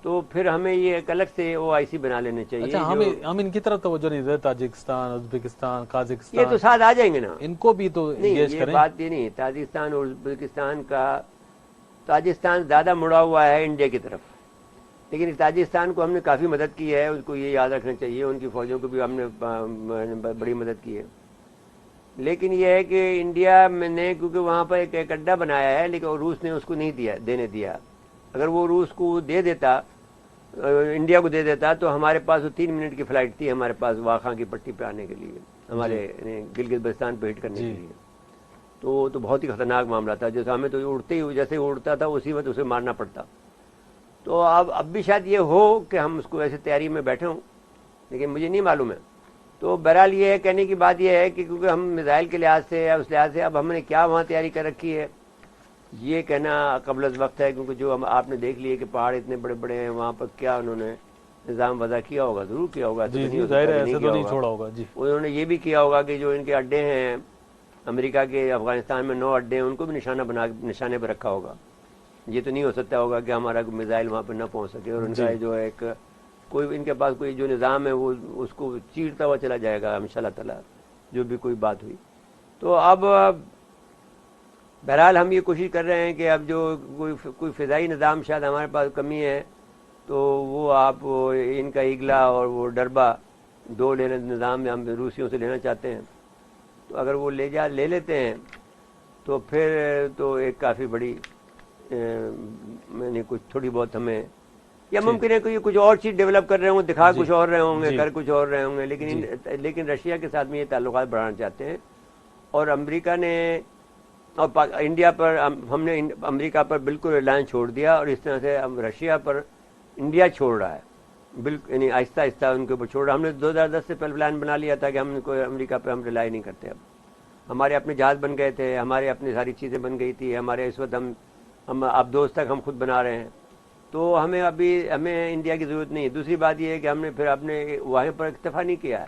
تو پھر ہمیں یہ ایک الگ سے OIC بنا لینے چاہیے. اچھا ہم ان کی طرف توجہ نہیں دیتے, تاجکستان, ازبکستان, قازقستان, یہ تو ساتھ آ جائیں گے نا, ان کو بھی تو انگیج یہ کریں. بات یہ نہیں. تاجکستان اور ازبکستان کا, تاجکستان زیادہ مڑا ہوا ہے انڈیا کی طرف, لیکن تاجکستان کو ہم نے کافی مدد کی ہے, اس کو یہ یاد رکھنا چاہیے. ان کی فوجوں کو بھی ہم نے بڑی مدد کی ہے. لیکن یہ ہے کہ انڈیا میں نے کیونکہ وہاں پر ایک اڈا بنایا ہے, لیکن روس نے اس کو نہیں دینے دیا. اگر وہ روس کو دے دیتا, انڈیا کو دے دیتا, تو ہمارے پاس وہ 3 منٹ کی فلائٹ تھی ہمارے پاس واخا کی پٹی پہ آنے کے لیے, ہمارے گلگت بلتستان پہ ہٹ کرنے کے لیے. تو وہ تو بہت ہی خطرناک معاملہ تھا. جیسے ہمیں تو اڑتے ہی جیسے اڑتا تھا اسی وقت اسے مارنا پڑتا. تو اب بھی شاید یہ ہو کہ ہم اس کو ایسے تیاری میں بیٹھے ہوں, لیکن مجھے نہیں معلوم ہے. تو بہرحال یہ ہے, کہنے کی بات یہ ہے کہ کیونکہ ہم میزائل کے لحاظ سے یا اس لحاظ سے اب ہم نے کیا وہاں تیاری کر رکھی ہے یہ کہنا قبل از وقت ہے. کیونکہ جو آپ نے دیکھ لیے کہ پہاڑ اتنے بڑے بڑے ہیں, وہاں پر کیا انہوں نے نظام وضع کیا ہوگا, ضرور کیا ہوگا, چھوڑا ہوگا. انہوں نے یہ بھی کیا ہوگا کہ جو ان کے اڈے ہیں امریکہ کے, افغانستان میں 9 اڈے ہیں, ان کو بھی نشانے پہ رکھا ہوگا. یہ تو نہیں ہو سکتا ہوگا کہ ہمارا میزائل وہاں پہ نہ پہنچ سکے, اور ان کا جو ایک کوئی ان کے پاس کوئی جو نظام ہے وہ اس کو چیرتا ہوا چلا جائے گا انشاءاللہ تعالی, جو بھی کوئی بات ہوئی. تو اب بہرحال ہم یہ کوشش کر رہے ہیں کہ اب جو کوئی فضائی نظام شاید ہمارے پاس کمی ہے, تو وہ آپ ان کا ایگلا اور وہ ڈربا 2 نظام ہم روسیوں سے لینا چاہتے ہیں. تو اگر وہ لے لیتے ہیں تو پھر تو ایک کافی بڑی میں نے کچھ تھوڑی بہت ہمیں, یا ممکن ہے کہ یہ کچھ اور چیز ڈیولپ کر رہے ہوں, دکھا کچھ اور رہے ہوں گے, کر کچھ اور رہے ہوں گے, لیکن رشیا کے ساتھ میں یہ تعلقات بڑھانا چاہتے ہیں. اور امریکہ نے اور انڈیا پر ہم نے امریکہ پر بالکل ریلائنس چھوڑ دیا, اور اس طرح سے رشیا پر انڈیا چھوڑ رہا ہے بالکل, یعنی آہستہ آہستہ ان کے اوپر چھوڑ رہا. ہم نے 2010 سے پہلے پلان بنا لیا تھا کہ ہم کو امریکہ پہ ہم ریلائی نہیں کرتے. اب ہمارے اپنے جہاز بن گئے تھے, ہمارے اپنی ساری چیزیں بن گئی تھی, ہمارے اس وقت ہم اب دوست تک ہم خود بنا رہے ہیں. تو ہمیں انڈیا کی ضرورت نہیں ہے. دوسری بات یہ ہے کہ ہم نے پھر اپنے وہاں پر اکتفا نہیں کیا ہے,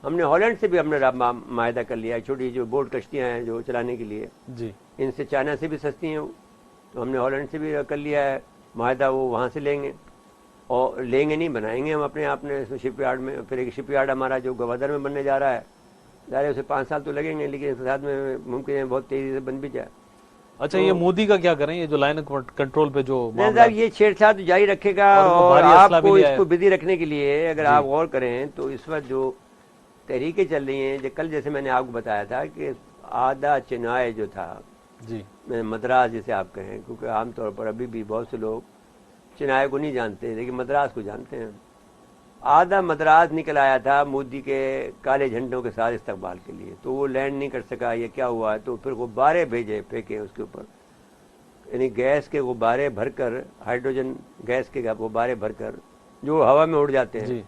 ہم نے ہالینڈ سے بھی ہم نے معاہدہ کر لیا ہے. چھوٹی جو بوٹ کشتیاں ہیں جو چلانے کے لیے, ان سے چائنا سے بھی سستی ہیں, تو ہم نے ہالینڈ سے بھی کر لیا ہے معاہدہ. وہ وہاں سے لیں گے, اور لیں گے نہیں, بنائیں گے ہم اپنے آپ نے شپ یارڈ میں. پھر ایک شپ یارڈ ہمارا جو گوادر میں بننے جا رہا ہے, ظاہر ہے اسے 5 سال تو لگیں گے, لیکن اس کے ساتھ میں ممکن ہے بہت تیزی سے بن بھی جائے. اچھا یہ مودی کا کیا کریں, یہ جو لائن کنٹرول پہ جو صاحب یہ چھیڑ چھاڑ جاری رکھے گا, اور آپ کو اس کو بزی رکھنے کے لیے اگر آپ غور کریں تو اس وقت جو تحریکیں چل رہی ہیں, کل جیسے میں نے آپ کو بتایا تھا کہ آدھا چنائے جو تھا, مدراس جسے آپ کہیں, کیونکہ عام طور پر ابھی بھی بہت سے لوگ چنائے کو نہیں جانتے لیکن مدراس کو جانتے ہیں. آدھا مدراس نکل آیا تھا مودی کے کالے جھنڈوں کے ساتھ استقبال کے لیے, تو وہ لینڈ نہیں کر سکا. یہ کیا ہوا, تو پھر غبارے بھیجے, پھینکے اس کے اوپر, یعنی گیس کے غبارے بھر کر, ہائیڈروجن گیس کے غبارے بھر کر جو ہوا میں اڑ جاتے ہیں,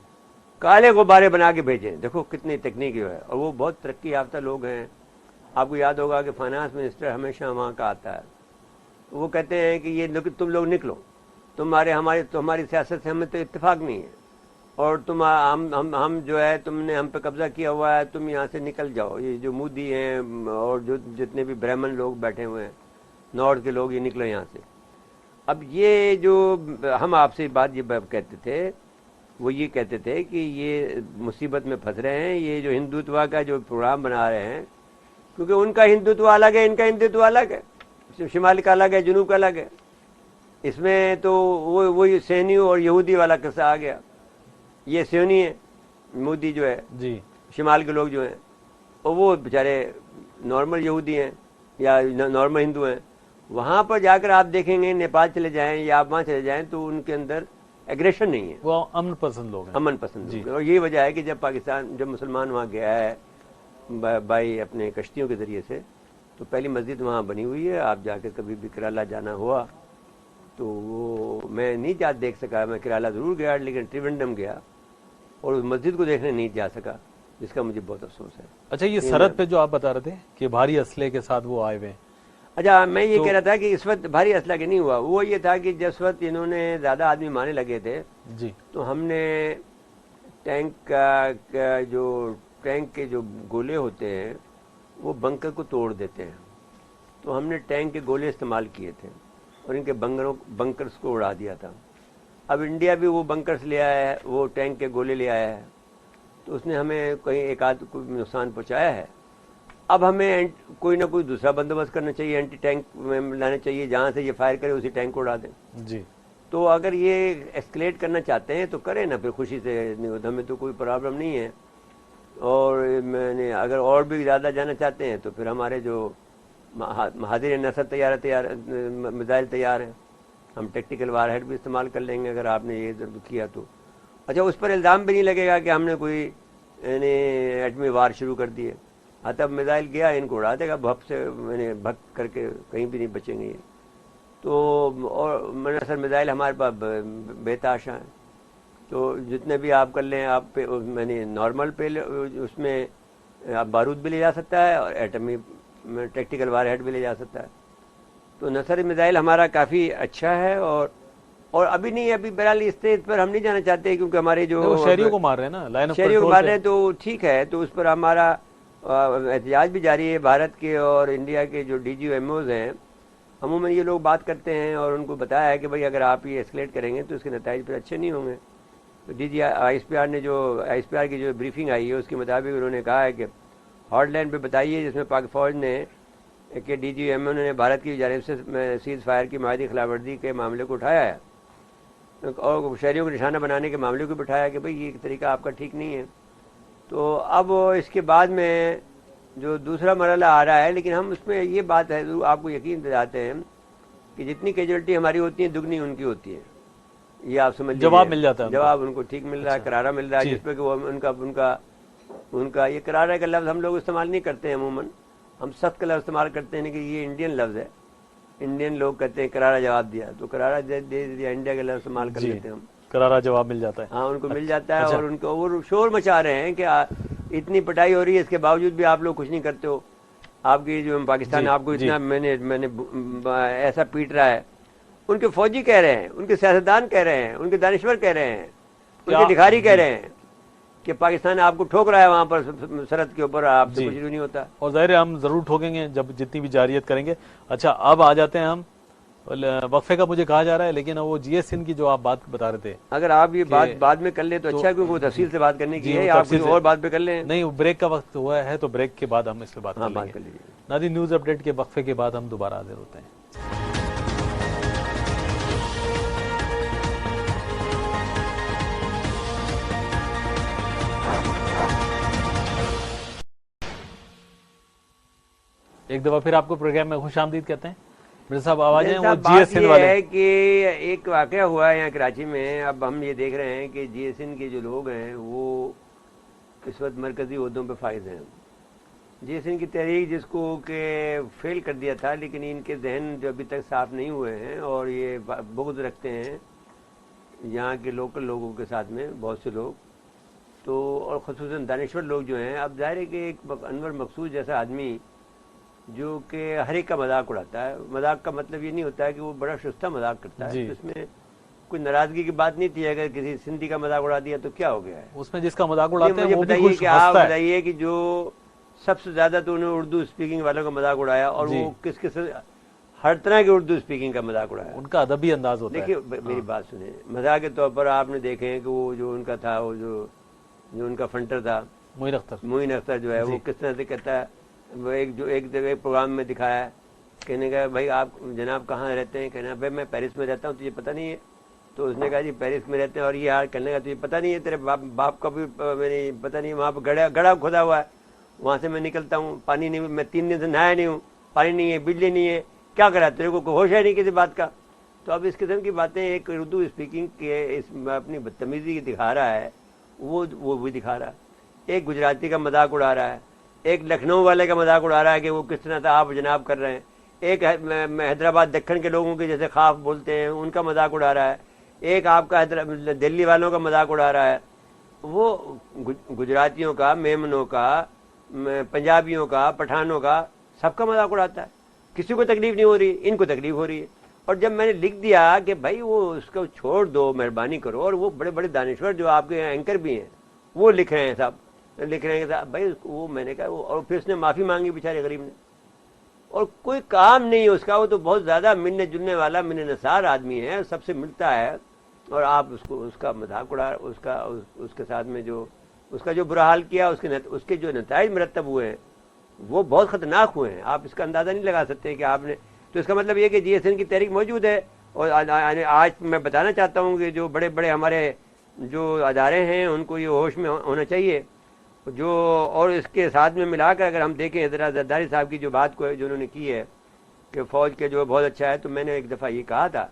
کالے غبارے بنا کے بھیجے. دیکھو کتنی تکنیک جو ہے, اور وہ بہت ترقی یافتہ لوگ ہیں. آپ کو یاد ہوگا کہ فائنانس منسٹر ہمیشہ وہاں کا آتا ہے, وہ کہتے ہیں کہ یہ تم لوگ نکلو, تمہاری سیاست سے ہمیں تو اتفاق نہیں ہے, اور ہم جو ہے تم نے ہم پہ قبضہ کیا ہوا ہے, تم یہاں سے نکل جاؤ. یہ جو مودی ہیں اور جو جتنے بھی برہمن لوگ بیٹھے ہوئے ہیں نارتھ کے لوگ, یہ نکلو یہاں سے. اب یہ جو ہم آپ سے بات یہ کہتے تھے, وہ یہ کہتے تھے کہ یہ مصیبت میں پھنس رہے ہیں, یہ جو ہندوتوا کا جو پروگرام بنا رہے ہیں, کیونکہ ان کا ہندوتوا الگ ہے, ان کا ہندوتوا الگ ہے, شمال کا الگ ہے, جنوب کا الگ ہے. اس میں تو وہی سینیو اور یہودی والا قصہ آ گیا. یہ سیونی ہے مودی جو ہے, شمال کے لوگ جو ہیں, اور وہ بیچارے نارمل یہودی ہیں یا نارمل ہندو ہیں. وہاں پر جا کر آپ دیکھیں گے, نیپال چلے جائیں یا آپ وہاں چلے جائیں, تو ان کے اندر ایگریشن نہیں ہے, وہ امن پسند لوگ ہیں, امن پسند. اور یہ وجہ ہے کہ جب مسلمان وہاں گیا ہے بائی اپنے کشتیوں کے ذریعے سے, تو پہلی مسجد وہاں بنی ہوئی ہے. آپ جا کے کبھی بھی کیرالہ جانا ہوا تو وہ میں نہیں دیکھ سکا. میں کیرالہ ضرور گیا لیکن ٹریونڈم گیا اور اس مسجد کو دیکھنے نہیں جا سکا, جس کا مجھے بہت افسوس ہے. اچھا یہ سرحد پہ جو آپ بتا رہے تھے کہ بھاری اسلحے کے ساتھ وہ آئے ہوئے ہیں, اچھا میں یہ کہہ رہا تھا کہ اس وقت بھاری اسلحہ کے نہیں ہوا. وہ یہ تھا کہ جس وقت انہوں نے زیادہ آدمی مارنے لگے تھے, تو ہم نے ٹینک کے جو گولے ہوتے ہیں وہ بنکر کو توڑ دیتے ہیں, تو ہم نے ٹینک کے گولے استعمال کیے تھے اور ان کے بنکرز کو اڑا دیا تھا. اب انڈیا بھی وہ بنکرس لے آیا ہے, وہ ٹینک کے گولے لے آیا ہے, تو اس نے ہمیں کہیں ایک آدھ کوئی نقصان پہنچایا ہے. اب ہمیں کوئی نہ کوئی دوسرا بندوبست کرنا چاہیے, اینٹی ٹینک میں لانا چاہیے, جہاں سے یہ فائر کرے اسی ٹینک کو اڑا دیں. جی تو اگر یہ ایسکلیٹ کرنا چاہتے ہیں تو کریں نا, پھر خوشی سے, ہمیں تو کوئی پرابلم نہیں ہے. اور میں نے اگر اور بھی زیادہ جانا چاہتے ہیں تو پھر ہمارے جو مہادر نصر تیار میزائل تیار ہیں, ہم ٹیکٹیکل وار ہیڈ بھی استعمال کر لیں گے اگر آپ نے یہ کیا تو. اچھا, اس پر الزام بھی نہیں لگے گا کہ ہم نے کوئی یعنی ایٹمی وار شروع کر دیے. ہاں, تب میزائل گیا ان کو اڑا دے گا بھپ سے, بھگ کر کے کہیں بھی نہیں بچیں گے. تو اور منحصر میزائل ہمارے پاس بے تحاشا ہیں, تو جتنے بھی آپ کر لیں, آپ پہ میں نے نارمل پہ اس میں آپ بارود بھی لے جا سکتا ہے اور ایٹمی ٹیکٹیکل وار ہیڈ بھی لے جا سکتا ہے. تو نصر میزائل ہمارا کافی اچھا ہے. اور ابھی نہیں, ابھی بہرحال اس پر ہم نہیں جانا چاہتے کیونکہ ہمارے جو شہریوں کو مار رہے ہیں نا, لائن آف شہریوں کو کنٹرول مار رہے ہیں, تو ٹھیک ہے, تو اس پر ہمارا احتجاج بھی جاری ہے. بھارت کے اور انڈیا کے جو ڈی جی ایم اوز ہیں عموماً یہ لوگ بات کرتے ہیں اور ان کو بتایا ہے کہ بھائی اگر آپ یہ ایسکلیٹ کریں گے تو اس کے نتائج پھر اچھے نہیں ہوں گے. تو D G I S P R نے آئی ایس پی آر کی جو بریفنگ آئی ہے اس کے مطابق انہوں نے کہا ہے کہ ہاٹ لائن پہ بتائیے, جس میں پاک فوج نے کہ ڈی جی ایم او نے بھارت کی جانب سے سیز فائر کی معاہدی خلاف ورزی کے معاملے کو اٹھایا ہے اور شہریوں کو نشانہ بنانے کے معاملے کو بٹھایا کہ بھئی یہ طریقہ آپ کا ٹھیک نہیں ہے. تو اب اس کے بعد میں جو دوسرا مرحلہ آ رہا ہے, لیکن ہم اس میں یہ بات ہے آپ کو یقین دلاتے ہیں کہ جتنی کیجولٹی ہماری ہوتی ہیں دگنی ان کی ہوتی ہے. یہ آپ سمجھ لیجیے, جواب مل جاتا ہے, جواب ان کو ٹھیک مل رہا ہے, کرارا مل رہا ہے, جس پہ کہ وہ ان کا یہ کرارا کا لفظ ہم لوگ استعمال نہیں کرتے ہیں عموماً, ہم سخت کا لفظ استعمال کرتے ہیں کہ یہ انڈین لفظ ہے. انڈین لوگ کہتے ہیں کرارا جواب دیا, تو کرارا دے دیا, انڈیا کا لفظ استعمال کر لیتے ہیں ہم, کرارا جواب مل جاتا ہے. ہاں, ان کو مل جاتا ہے. اور ان کو وہ شور مچا رہے ہیں کہ اتنی پٹائی ہو رہی ہے, اس کے باوجود بھی آپ لوگ کچھ نہیں کرتے ہو. آپ کی جو پاکستان آپ کو اتنا میں نے ایسا پیٹ رہا ہے. ان کے فوجی کہہ رہے ہیں, ان کے سیاستدان کہہ رہے ہیں, ان کے دانشور کہہ رہے ہیں, ان کے لکھاری کہہ رہے ہیں کہ پاکستان آپ کو ٹھوک رہا ہے وہاں پر سرحد کے اوپر, آپ سے کچھ نہیں ہوتا. اور ظاہر ہے ہم ضرور ٹھوکیں گے جب جتنی بھی جارحیت کریں گے. اچھا, اب آ جاتے ہیں ہم وقفے کا مجھے کہا جا رہا ہے, لیکن وہ جی ایس ان کی جو آپ بات بتا رہے تھے, اگر آپ یہ بات بعد میں کر لیں تو اچھا ہے, کیونکہ وہ تفصیل سے بات کرنے کی ہے. آپ کسی اور بات پہ کر لیں. نہیں, بریک کا وقت ہوا ہے تو بریک کے بعد ہم اس پہ بات کر لیں گے. ناظرین, نیوز اپڈیٹ کے وقفے کے بعد ہم دوبارہ حاضر ہوتے ہیں. ایک دفعہ پھر آپ کو پروگرام میں خوش آمدید کہتے ہیں. مرزا صاحب آواز ہیں وہ جی ایس این والے. ہے کہ ایک واقعہ ہوا ہے یہاں کراچی میں. اب ہم یہ دیکھ رہے ہیں کہ جی ایس این کے جو لوگ ہیں وہ اس وقت مرکزی عہدوں پہ فائز ہیں. جی ایس این کی تحریک جس کو کہ فیل کر دیا تھا, لیکن ان کے ذہن جو ابھی تک صاف نہیں ہوئے ہیں اور یہ بغض رکھتے ہیں یہاں کے لوکل لوگوں کے ساتھ میں بہت سے لوگ, تو اور خصوصاً دانشور لوگ جو ہیں. اب ظاہر ہے کہ ایک انور مقصود جیسا آدمی جو کہ ہر ایک کا مذاق اڑاتا ہے, مذاق کا مطلب یہ نہیں ہوتا ہے کہ وہ بڑا شستہ مذاق کرتا ہے. اس میں کوئی ناراضگی کی بات نہیں تھی. اگر کسی سندھی کا مذاق اڑا دیا تو کیا ہو گیا ہے, اس میں جس کا مذاق اڑاتے ہیں وہ بھی بتائیے کہ آپ بتائیے کہ جو سب سے زیادہ تو انہوں نے اردو اسپیکنگ والوں کا مذاق اڑایا, اور وہ کس کس ہر طرح کی اردو اسپیکنگ کا مذاق اڑایا. ان کا ادبی انداز ہوتا ہے. دیکھیے میری بات سنیں, مذاق کے طور پر آپ نے دیکھے کہ وہ جو ان کا تھا, وہ جو ان کا فنٹر تھا معین اختر جو ہے, وہ کس طرح سے کہتا ہے, وہ ایک پروگرام میں دکھایا ہے, کہنے کا بھائی آپ جناب کہاں رہتے ہیں, کہنا بھائی میں پیرس میں رہتا ہوں, تجھے پتہ نہیں ہے. تو اس نے کہا جی پیرس میں رہتے ہیں, اور یہ یار کہنے کا تجھے پتہ نہیں ہے, تیرے باپ کا بھی میں پتہ نہیں, وہاں پہ گڑھا کھودا ہوا ہے, وہاں سے میں نکلتا ہوں, پانی نہیں, میں 3 دن سے نہایا نہیں ہوں, پانی نہیں ہے, بجلی نہیں ہے, کیا کرا تیرے کو ہوش ہے نہیں کسی بات کا. تو اب اس قسم کی باتیں ایک اردو اسپیکنگ کے اس اپنی بدتمیزی دکھا رہا ہے, وہ بھی دکھا رہا ہے. ایک گجراتی کا مذاق اڑا رہا ہے, ایک لکھنؤ والے کا مذاق اڑا رہا ہے کہ وہ کس طرح سے آپ جناب کر رہے ہیں, ایک حیدرآباد دکن کے لوگوں کے جیسے خاف بولتے ہیں ان کا مذاق اڑا رہا ہے, ایک آپ کا دلی والوں کا مذاق اڑا رہا ہے. وہ گجراتیوں کا, میمنوں کا, پنجابیوں کا, پٹھانوں کا, سب کا مذاق اڑاتا ہے. کسی کو تکلیف نہیں ہو رہی, ان کو تکلیف ہو رہی ہے. اور جب میں نے لکھ دیا کہ بھائی وہ اس کو چھوڑ دو, مہربانی کرو, اور وہ بڑے بڑے دانشور جو آپ کے اینکر بھی ہیں وہ لکھ رہے ہیں, صاحب لکھ رہے ہیں صاحب بھائی وہ, میں نے کہا وہ, اور پھر اس نے معافی مانگی بیچارے غریب نے, اور کوئی کام نہیں ہے اس کا. وہ تو بہت زیادہ ملنے جلنے والا, من نثار آدمی ہے, سب سے ملتا ہے, اور آپ اس کا مذاق اڑا، اس کے ساتھ میں جو اس کا جو برا حال کیا، اس کے جو نتائج مرتب ہوئے ہیں وہ بہت خطرناک ہوئے ہیں. آپ اس کا اندازہ نہیں لگا سکتے کہ آپ نے. تو اس کا مطلب یہ کہ جی ایس این کی تحریک موجود ہے. اور آج میں بتانا چاہتا ہوں کہ جو بڑے بڑے ہمارے جو ادارے ہیں ان کو یہ ہوش میں ہونا چاہیے جو. اور اس کے ساتھ میں ملا کر اگر ہم دیکھیں ذرا زرداری صاحب کی جو بات کو جو انہوں نے کی ہے کہ فوج کے جو بہت اچھا ہے، تو میں نے ایک دفعہ یہ کہا تھا